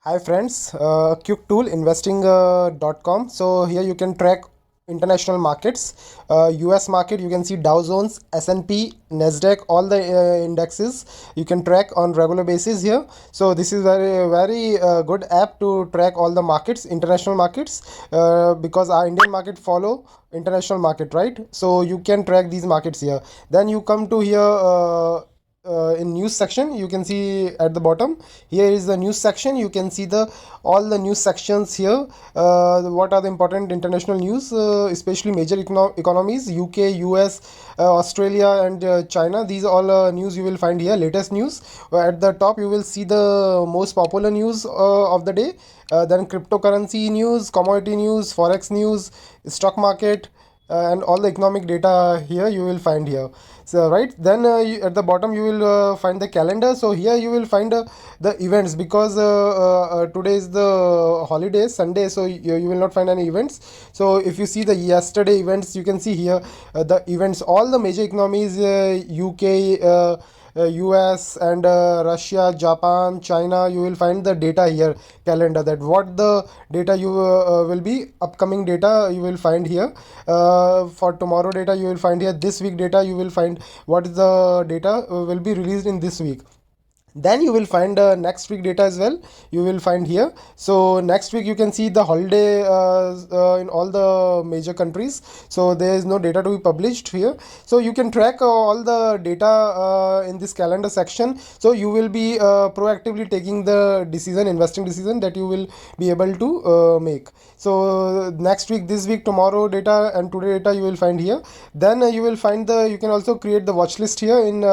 Hi friends, quick tool investing.com. So here you can track international markets. US market, you can see Dow Jones, S&P, Nasdaq, all the indexes you can track on regular basis here. So this is very good app to track all the markets, international markets, because our Indian market follow international market, right? So you can track these markets here. Then you come to here. In news section, you can see at the bottom here is the news section. You can see the all the news sections here. What are the important international news, especially major economies, UK, US, Australia, and China. These all news you will find here, latest news. At the top you will see the most popular news of the day. Then cryptocurrency news, commodity news, forex news, stock market, and all the economic data here you will find here. So right then at the bottom you will find the calendar. So here you will find the events, because today is the holiday Sunday, so you will not find any events. So if you see the yesterday events, you can see here the events, all the major economies, UK, US, and Russia, Japan, China. You will find the data here, calendar, that what the data you will be upcoming data you will find here. For tomorrow data you will find here, this week data you will find what is the data will be released in this week. Then you will find next week data as well, you will find here. So next week you can see the holiday in all the major countries, so there is no data to be published here. So you can track all the data in this calendar section, so you will be proactively taking the decision, investing decision, that you will be able to make. So next week, this week, tomorrow data, and today data you will find here. Then you will find you can also create the watch list here in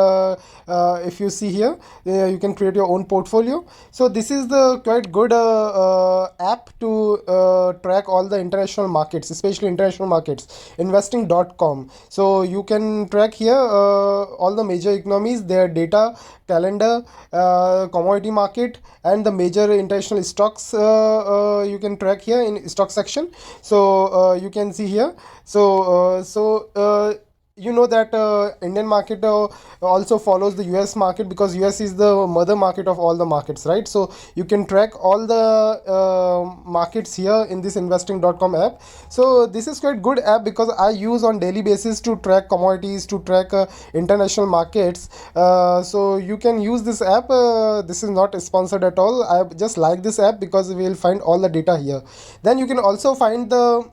if you see here, you can create your own portfolio. So this is the quite good app to track all the international markets, especially international markets, investing.com. So you can track here all the major economies, their data, calendar, commodity market, and the major international stocks you can track here in stock section. So you can see here. You know that Indian market also follows the US market, because US is the mother market of all the markets, right? So you can track all the markets here in this investing.com app. So this is quite good app, because I use on daily basis to track commodities, to track international markets. So you can use this app. This is not sponsored at all. I just like this app because we will find all the data here. Then you can also find the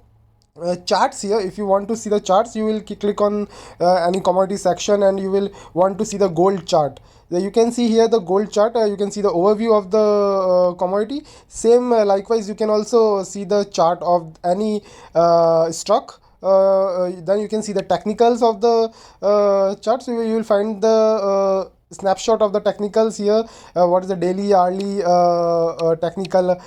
charts here. If you want to see the charts, you will click on any commodity section, and you will want to see the gold chart. You can see here the gold chart. You can see the overview of the commodity. Same likewise, you can also see the chart of any stock. Then you can see the technicals of the charts. You will find the snapshot of the technicals here. What is the daily, hourly, technical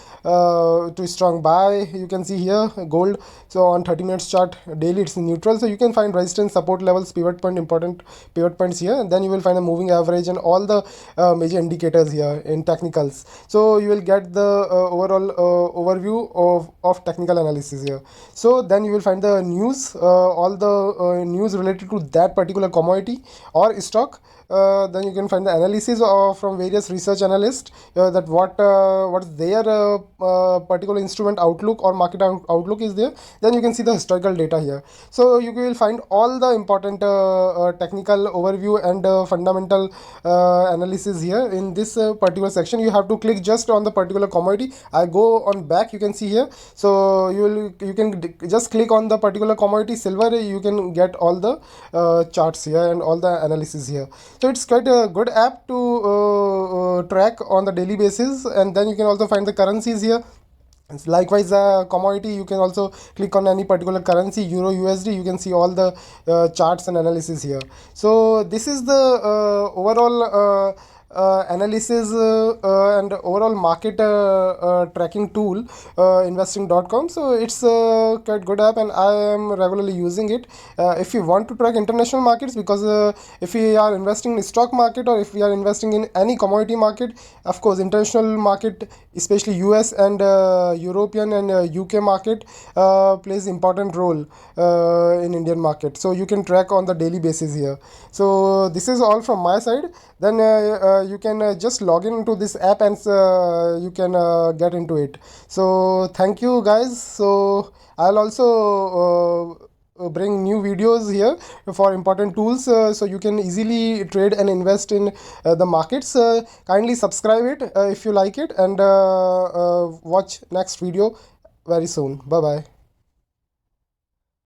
to strong buy, you can see here gold. So on 30 minutes chart, daily it's neutral. So you can find resistance, support levels, pivot point, important pivot points here. And then you will find a moving average and all the major indicators here in technicals. So you will get the overall overview of technical analysis here. So then you will find the news, all the news related to that particular commodity or stock. Then you can find the analysis from various research analysts, that what is their particular instrument outlook or market outlook is there. Then you can see the historical data here. So you will find all the important technical overview and fundamental analysis here in this particular section. You have to click just on the particular commodity. I go on back, you can see here. So you can just click on the particular commodity, silver. You can get all the charts here and all the analysis here. So it's quite a good app to track on the daily basis. And then you can also find the currencies here. Likewise, commodity, you can also click on any particular currency, euro, USD. You can see all the charts and analysis here. So this is the overall analysis and overall market tracking tool, investing.com. So it's a quite good app, and I am regularly using it. If you want to track international markets, because if we are investing in stock market, or if we are investing in any commodity market, of course international market, especially US and European and UK market plays important role in Indian market. So you can track on the daily basis here. So this is all from my side. Then you can just log into this app and you can get into it. So thank you guys. So I'll also bring new videos here for important tools, so you can easily trade and invest in the markets. Kindly subscribe it if you like it, and watch next video very soon. Bye bye.